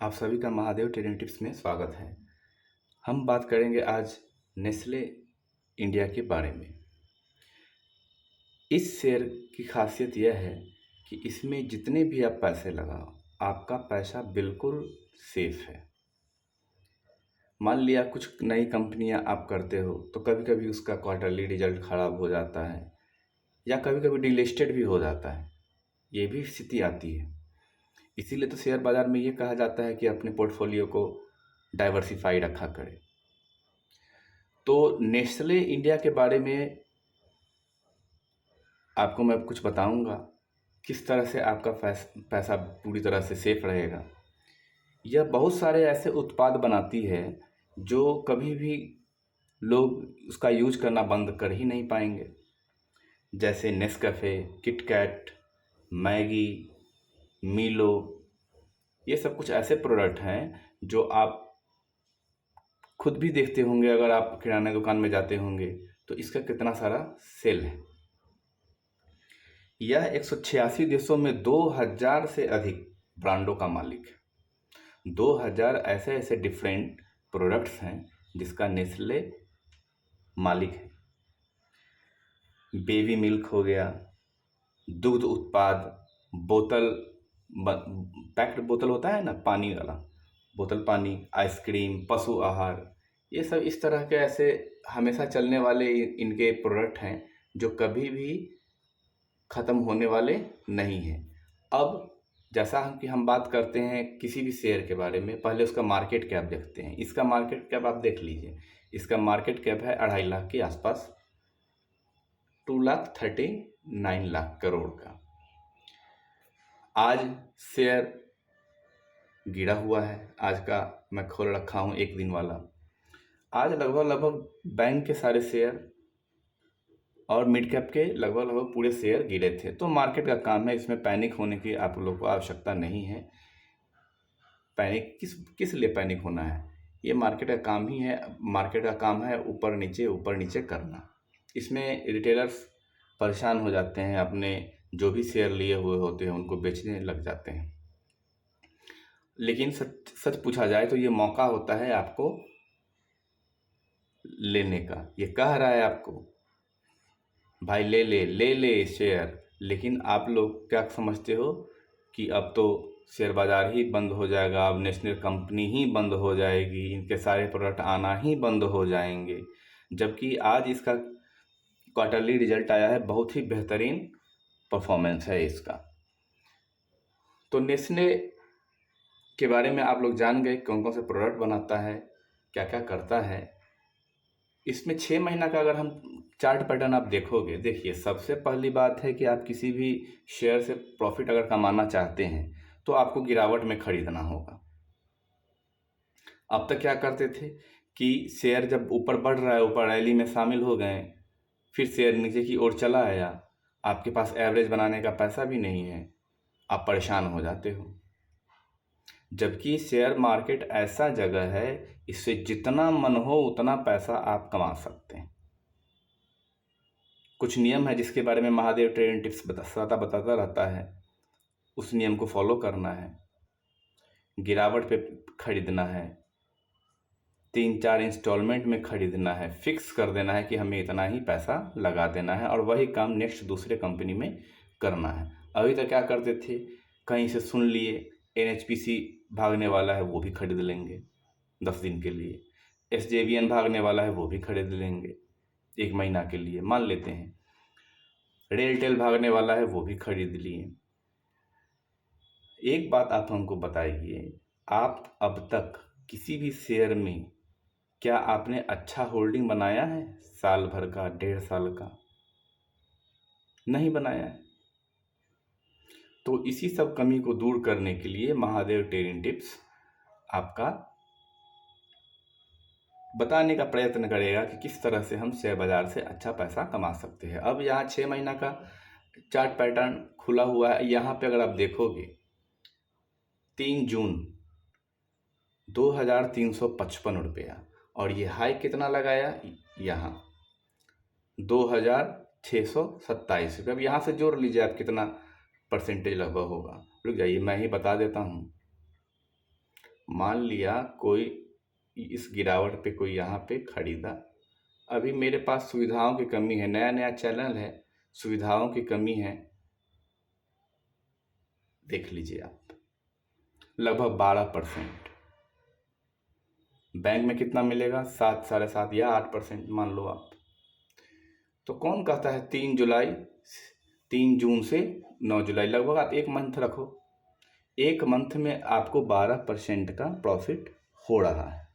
आप सभी का महादेव ट्रेडिंग टिप्स में स्वागत है। हम बात करेंगे आज नेस्ले इंडिया के बारे में। इस शेयर की खासियत यह है कि इसमें जितने भी आप पैसे लगाओ, आपका पैसा बिल्कुल सेफ है। मान लिया कुछ नई कंपनियां आप करते हो तो कभी कभी उसका क्वार्टरली रिजल्ट खराब हो जाता है या कभी कभी डिलिस्टेड भी हो जाता है। ये भी स्थिति आती है। इसीलिए तो शेयर बाजार में ये कहा जाता है कि अपने पोर्टफोलियो को डाइवर्सिफाई रखा करें। तो नेस्ले इंडिया के बारे में आपको मैं कुछ बताऊंगा, किस तरह से आपका पैसा पूरी तरह से सेफ रहेगा। यह बहुत सारे ऐसे उत्पाद बनाती है जो कभी भी लोग उसका यूज करना बंद कर ही नहीं पाएंगे, जैसे नेस्कैफ़े, किटकैट, मैगी, मीलो। ये सब कुछ ऐसे प्रोडक्ट हैं जो आप खुद भी देखते होंगे, अगर आप किराना दुकान में जाते होंगे तो इसका कितना सारा सेल है। यह 186 देशों में 2000 से अधिक ब्रांडों का मालिक है। 2000 ऐसे ऐसे डिफरेंट प्रोडक्ट्स हैं जिसका नेस्ले मालिक है। बेबी मिल्क हो गया, दुग्ध उत्पाद, बोतल पैक्ड बोतल होता है ना, पानी वाला बोतल पानी, आइसक्रीम, पशु आहार, ये सब इस तरह के ऐसे हमेशा चलने वाले इनके प्रोडक्ट हैं जो कभी भी ख़त्म होने वाले नहीं हैं। अब जैसा हम बात करते हैं किसी भी शेयर के बारे में, पहले उसका मार्केट कैप देखते हैं। इसका मार्केट कैप आप देख लीजिए। इसका मार्केट कैप है 2.5 लाख के आसपास, 2,39,00,000 करोड़ का। आज शेयर गिरा हुआ है। आज का मैं खोल रखा हूँ 1 दिन वाला। आज लगभग बैंक के सारे शेयर और मिड कैप के लगभग पूरे शेयर गिरे थे। तो मार्केट का काम है, इसमें पैनिक होने की आप लोगों को आवश्यकता नहीं है। पैनिक किस लिए पैनिक होना है? ये मार्केट का काम ही है। मार्केट का काम है ऊपर नीचे करना। इसमें रिटेलर्स परेशान हो जाते हैं, अपने जो भी शेयर लिए हुए होते हैं उनको बेचने लग जाते हैं। लेकिन सच पूछा जाए तो ये मौका होता है आपको लेने का। ये कह रहा है आपको भाई ले शेयर, लेकिन आप लोग क्या समझते हो कि अब तो शेयर बाज़ार ही बंद हो जाएगा, अब नेशनल कंपनी ही बंद हो जाएगी, इनके सारे प्रोडक्ट आना ही बंद हो जाएंगे। जबकि आज इसका क्वार्टरली रिजल्ट आया है, बहुत ही बेहतरीन परफॉर्मेंस है इसका। तो नेस्ले के बारे में आप लोग जान गए, कौन कौन से प्रोडक्ट बनाता है, क्या क्या करता है। इसमें 6 महीना का अगर हम चार्ट पैटर्न आप देखोगे, देखिए सबसे पहली बात है कि आप किसी भी शेयर से प्रॉफिट अगर कमाना चाहते हैं तो आपको गिरावट में खरीदना होगा। अब तक क्या करते थे कि शेयर जब ऊपर बढ़ रहा है, ऊपर रैली में शामिल हो गए, फिर शेयर नीचे की ओर चला आया, आपके पास एवरेज बनाने का पैसा भी नहीं है, आप परेशान हो जाते हो। जबकि शेयर मार्केट ऐसा जगह है, इससे जितना मन हो उतना पैसा आप कमा सकते हैं। कुछ नियम है जिसके बारे में महादेव ट्रेडिंग टिप्स बताता रहता है, उस नियम को फॉलो करना है। गिरावट पे खरीदना है, 3-4 इंस्टॉलमेंट में खरीदना है, फिक्स कर देना है कि हमें इतना ही पैसा लगा देना है और वही काम नेक्स्ट दूसरे कंपनी में करना है। अभी तक क्या करते थे, कहीं से सुन लिए NHPC भागने वाला है, वो भी खरीद लेंगे 10 दिन के लिए। SJVN भागने वाला है, वो भी खरीद लेंगे 1 महीना के लिए, मान लेते हैं। रेलटेल भागने वाला है, वो भी खरीद लिए। एक बात आप हमको बताइए, आप अब तक किसी भी शेयर में क्या आपने अच्छा होल्डिंग बनाया है? साल भर का, 1.5 साल का? नहीं बनाया है। तो इसी सब कमी को दूर करने के लिए महादेव ट्रेडिंग टिप्स आपका बताने का प्रयत्न करेगा कि किस तरह से हम शेयर बाजार से अच्छा पैसा कमा सकते हैं। अब यहाँ 6 महीना का चार्ट पैटर्न खुला हुआ है। यहाँ पे अगर आप देखोगे 3 जून 2,355 रुपया, और ये हाई कितना लगाया यहाँ 2,627 रुपये। अब यहाँ से जोड़ लीजिए आप कितना परसेंटेज लगभग होगा। रुक जाइए मैं ही बता देता हूँ। मान लिया कोई इस गिरावट पे कोई यहाँ पे खरीदा, अभी मेरे पास सुविधाओं की कमी है, नया नया चैनल है, सुविधाओं की कमी है, देख लीजिए आप, लगभग 12%। बैंक में कितना मिलेगा? 7, 7.5 या 8% मान लो आप। तो कौन कहता है 3 जून से 9 जुलाई, लगभग आप 1 मंथ रखो, 1 मंथ में आपको 12% का प्रॉफिट हो रहा है।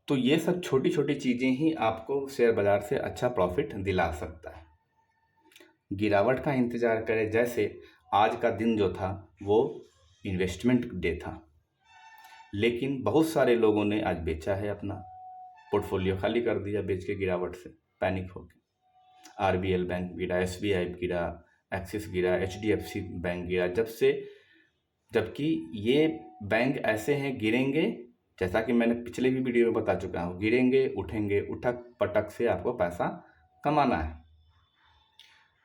तो ये सब छोटी छोटी चीज़ें ही आपको शेयर बाजार से अच्छा प्रॉफिट दिला सकता है। गिरावट का इंतज़ार करें, जैसे आज का दिन जो था वो इन्वेस्टमेंट डे था, लेकिन बहुत सारे लोगों ने आज बेचा है, अपना पोर्टफोलियो खाली कर दिया बेच के, गिरावट से पैनिक हो गए। आरबीएल बैंक गिरा, एसबीआई गिरा, एक्सिस गिरा, एचडीएफसी बैंक गिरा, जबकि ये बैंक ऐसे हैं, गिरेंगे, जैसा कि मैंने पिछले भी वीडियो में बता चुका हूँ, गिरेंगे उठेंगे, उठक पटक से आपको पैसा कमाना है।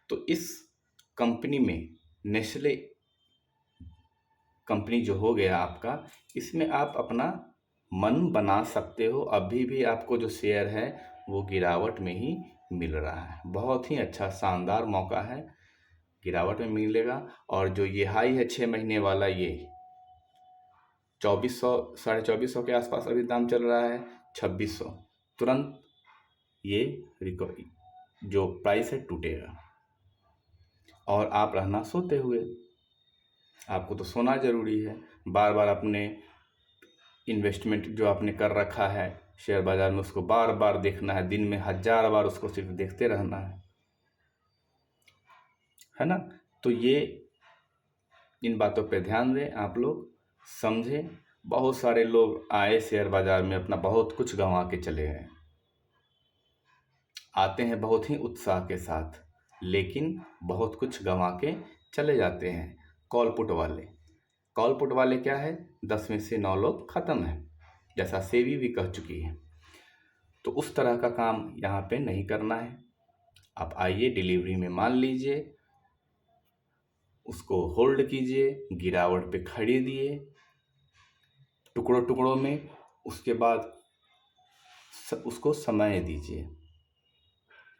तो इस कंपनी में, नेस्ले कंपनी जो हो गया आपका, इसमें आप अपना मन बना सकते हो। अभी भी आपको जो शेयर है वो गिरावट में ही मिल रहा है, बहुत ही अच्छा शानदार मौका है, गिरावट में मिलेगा। और जो ये हाई है 6 महीने वाला, ये 2400, 2450 के आसपास अभी दाम चल रहा है, 2600, तुरंत ये रिकवरी जो प्राइस है टूटेगा। और आप रहना सोते हुए, आपको तो सोना ज़रूरी है, बार बार अपने इन्वेस्टमेंट जो आपने कर रखा है शेयर बाज़ार में, उसको बार बार देखना है, दिन में 1000 बार उसको सिर्फ देखते रहना है ना। तो ये इन बातों पे ध्यान दें, आप लोग समझें। बहुत सारे लोग आए शेयर बाज़ार में, अपना बहुत कुछ गंवा के चले गए, आते हैं बहुत ही उत्साह के साथ, लेकिन बहुत कुछ गंवा के चले जाते हैं। कॉल पुट वाले क्या है, 10 में से 9 लोग ख़त्म है, जैसा सेबी भी कह चुकी है। तो उस तरह का काम यहाँ पे नहीं करना है। आप आइए, डिलीवरी में माल लीजिए, उसको होल्ड कीजिए, गिरावट पे खरीदिए टुकड़ों टुकड़ों में, उसके बाद उसको समय दीजिए,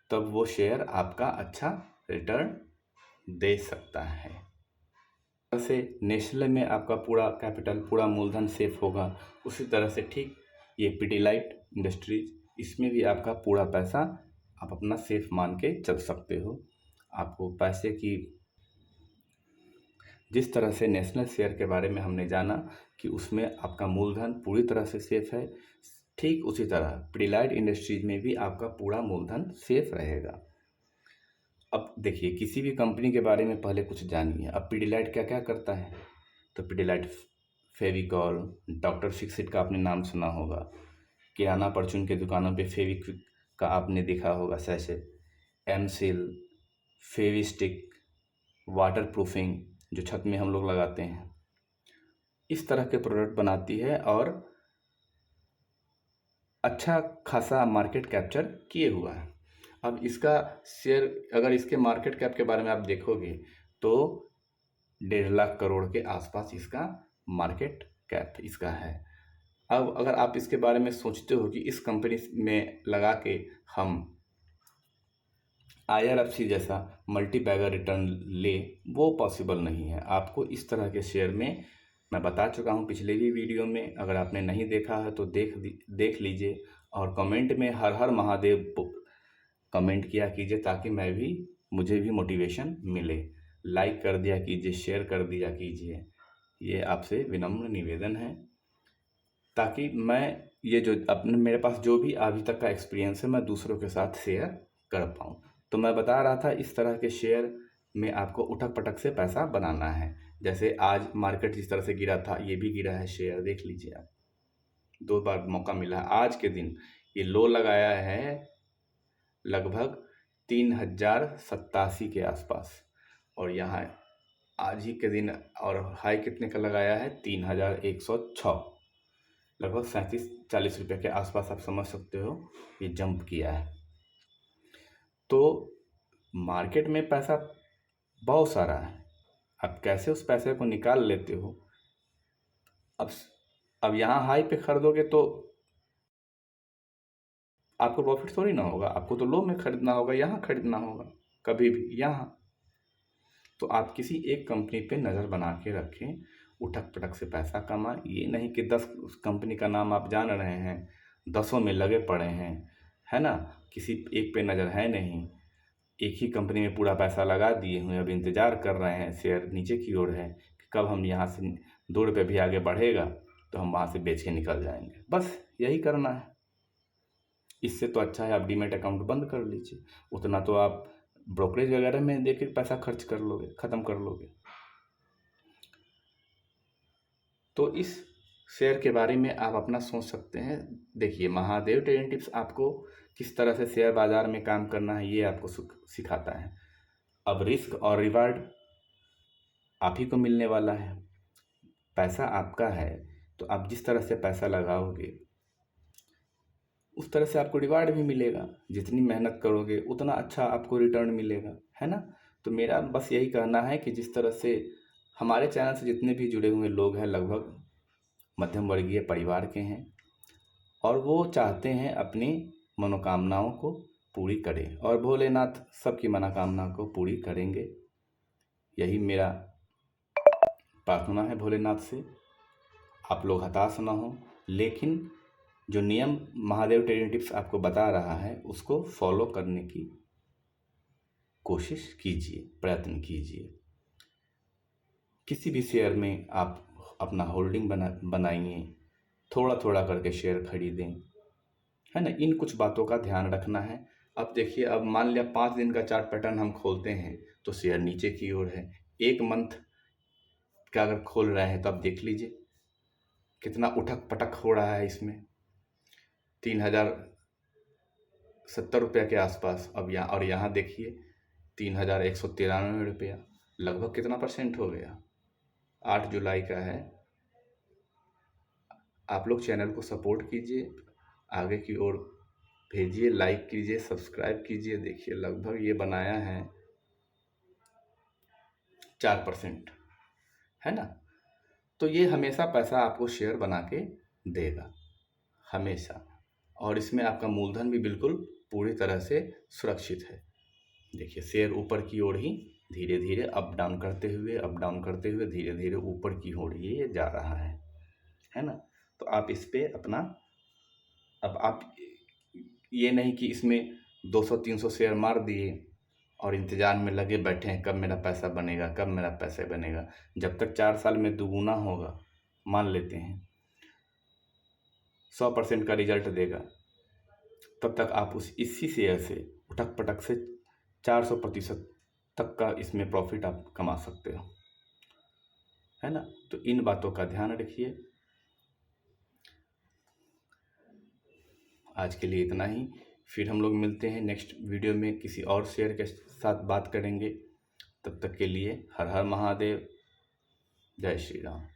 तब वो शेयर आपका अच्छा रिटर्न दे सकता है। जैसे नेस्ले में आपका पूरा कैपिटल, पूरा मूलधन सेफ होगा, उसी तरह से ठीक ये पीडीलाइट इंडस्ट्रीज, इसमें भी आपका पूरा पैसा आप अपना सेफ मान के चल सकते हो। आपको पैसे की, जिस तरह से नेशनल शेयर के बारे में हमने जाना कि उसमें आपका मूलधन पूरी तरह से सेफ है, ठीक उसी तरह पीडीलाइट इंडस्ट्रीज में भी आपका पूरा मूलधन सेफ रहेगा। अब देखिए, किसी भी कंपनी के बारे में पहले कुछ जानिए। अब पीडीलाइट क्या क्या करता है, तो पीडीलाइट फेविकॉल, डॉक्टर फिक्सिट का आपने नाम सुना होगा, किराना परचून के दुकानों पे फेविक्विक का आपने देखा होगा sachet, M seal, Fevistick, water proofing जो छत में हम लोग लगाते हैं, इस तरह के प्रोडक्ट बनाती है और अच्छा खासा मार्केट कैप्चर किए हुआ है। अब इसका शेयर, अगर इसके मार्केट कैप के बारे में आप देखोगे तो 1.5 लाख करोड़ के आसपास इसका मार्केट कैप इसका है। अब अगर आप इसके बारे में सोचते हो कि इस कंपनी में लगा के हम IRFC जैसा मल्टी बैगर रिटर्न ले, वो पॉसिबल नहीं है। आपको इस तरह के शेयर में, मैं बता चुका हूँ पिछले भी वीडियो में, अगर आपने नहीं देखा है तो देख लीजिए। और कमेंट में हर हर महादेव कमेंट किया कीजिए, ताकि मुझे भी मोटिवेशन मिले। लाइक कर दिया कीजिए, शेयर कर दिया कीजिए, ये आपसे विनम्र निवेदन है, ताकि मैं ये जो अपने मेरे पास जो भी अभी तक का एक्सपीरियंस है, मैं दूसरों के साथ शेयर कर पाऊँ। तो मैं बता रहा था, इस तरह के शेयर में आपको उठक पटक से पैसा बनाना है। जैसे आज मार्केट जिस तरह से गिरा था, ये भी गिरा है शेयर, देख लीजिए आप, 2 बार मौका मिला। आज के दिन ये लो लगाया है लगभग 3087 के आसपास, और यहाँ आज ही के दिन और हाई कितने का लगाया है, 3106, लगभग 37-40 रुपये के आसपास, आप समझ सकते हो ये जंप किया है। तो मार्केट में पैसा बहुत सारा है, आप कैसे उस पैसे को निकाल लेते हो, अब अब यहाँ हाई पे खरीदोगे तो आपको प्रॉफिट थोड़ी ना होगा, आपको तो लो में खरीदना होगा, यहाँ खरीदना होगा कभी भी यहाँ। तो आप किसी एक कंपनी पे नज़र बना के रखें, उठक पटक से पैसा कमाएं। ये नहीं कि 10 उस कंपनी का नाम आप जान रहे हैं, दसों में लगे पड़े हैं, है ना, किसी एक पे नज़र है नहीं, एक ही कंपनी में पूरा पैसा लगा दिए हुए, अब इंतज़ार कर रहे हैं, शेयर नीचे की ओर है कि कब हम यहाँ से 2 रुपये भी आगे बढ़ेगा तो हम वहाँ से बेच के निकल जाएंगे, बस यही करना है। इससे तो अच्छा है आप डीमैट अकाउंट बंद कर लीजिए, उतना तो आप ब्रोकरेज वगैरह में दे के पैसा खर्च कर लोगे, ख़त्म कर लोगे। तो इस शेयर के बारे में आप अपना सोच सकते हैं। देखिए, महादेव ट्रेडिंग टिप्स आपको किस तरह से शेयर बाज़ार में काम करना है ये आपको सिखाता है। अब रिस्क और रिवार्ड आप ही को मिलने वाला है। पैसा आपका है तो आप जिस तरह से पैसा लगाओगे उस तरह से आपको रिवार्ड भी मिलेगा। जितनी मेहनत करोगे उतना अच्छा आपको रिटर्न मिलेगा, है ना। तो मेरा बस यही कहना है कि जिस तरह से हमारे चैनल से जितने भी जुड़े हुए लोग हैं लगभग मध्यम वर्गीय परिवार के हैं और वो चाहते हैं अपनी मनोकामनाओं को पूरी करें और भोलेनाथ सबकी मनोकामना को पूरी करेंगे। यही मेरा प्रार्थना है भोलेनाथ से। आप लोग हताश ना हो, लेकिन जो नियम महादेव ट्रेडिंग टिप्स आपको बता रहा है उसको फॉलो करने की कोशिश कीजिए, प्रयत्न कीजिए। किसी भी शेयर में आप अपना होल्डिंग बनाइए, थोड़ा थोड़ा करके शेयर खरीदें, है ना। इन कुछ बातों का ध्यान रखना है। अब देखिए, अब मान लिया 5 दिन का चार्ट पैटर्न हम खोलते हैं तो शेयर नीचे की ओर है। 1 मंथ का अगर खोल रहे हैं तो आप देख लीजिए कितना उठक पटक हो रहा है इसमें, 3070 रुपये के आसपास। अब यहाँ और यहाँ देखिए 3193 रुपया, लगभग कितना परसेंट हो गया। 8 जुलाई का है। आप लोग चैनल को सपोर्ट कीजिए, आगे की ओर भेजिए, लाइक कीजिए, सब्सक्राइब कीजिए। देखिए लगभग ये बनाया है 4%, है ना। तो ये हमेशा पैसा आपको शेयर बना के देगा, हमेशा। और इसमें आपका मूलधन भी बिल्कुल पूरी तरह से सुरक्षित है। देखिए शेयर ऊपर की ओर ही धीरे धीरे अप डाउन करते हुए धीरे धीरे ऊपर की ओर ये जा रहा है ना। तो आप इस पे अपना, अब आप ये नहीं कि इसमें 200-300 शेयर मार दिए और इंतज़ार में लगे बैठे हैं कब मेरा पैसा बनेगा, कब मेरा पैसा बनेगा। जब तक 4 साल में दुगुना होगा, मान लेते हैं 100% का रिजल्ट देगा, तब तक आप इसी शेयर से उठक पटक से 400% तक का इसमें प्रॉफिट आप कमा सकते हो, है ना। तो इन बातों का ध्यान रखिए। आज के लिए इतना ही, फिर हम लोग मिलते हैं नेक्स्ट वीडियो में, किसी और शेयर के साथ बात करेंगे। तब तक के लिए हर हर महादेव, जय श्री राम।